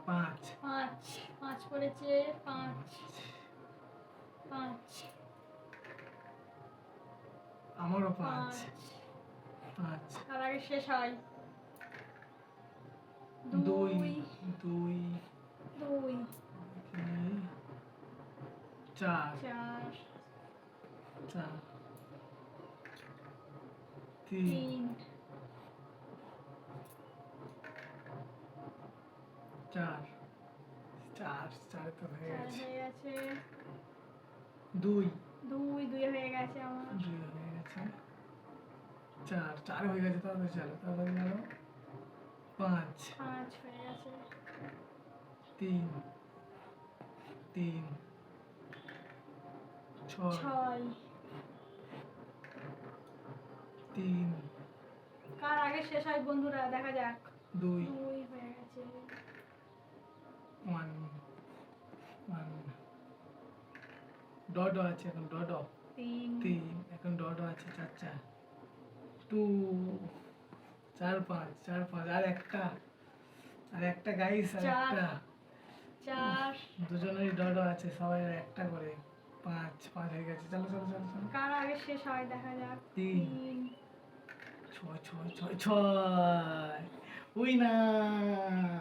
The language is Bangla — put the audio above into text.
পাঁচ পাঁচ পাঁচ পড়েছে, পাঁচ পাঁচ আমারও পাঁচ পাঁচ। পাঁচ তার আগে শেষ হয়। দুই দুই দুই দুই চার চার চার তিন তিন চার চার চার তো হয়ে চার গেছে হয়ে গেছে। দুই দুই দুই হয়ে গেছে আমার। দুই হয়ে গেছে চার চার হয়ে গেছে তাড়াতাড়ি চলো তাড়াতাড়ি চলো পাঁচ পাঁচ হয়ে গেছে। তিন তিন ছয় ছয় তিন কার আগে শেষ হয় বন্ধুরা দেখা যাক। দুই দুই হয়ে গেছে। ওয়ান ওয়ান ডট আছে এখন ডট তিন তিন এখন ডট আছে চার চার টু চার পাঁচ আর একটা গাইস আর চার। একটা চার দুজনেরই ডট আছে সবাই আর একটা করে পাঁচ পাঁচ হয়ে গেছে চলো চলো চলো চলো কার আগে শেষ হয় দেখা যাক। তিন। তিন ছয় ছয় ছয় ছয় উইনার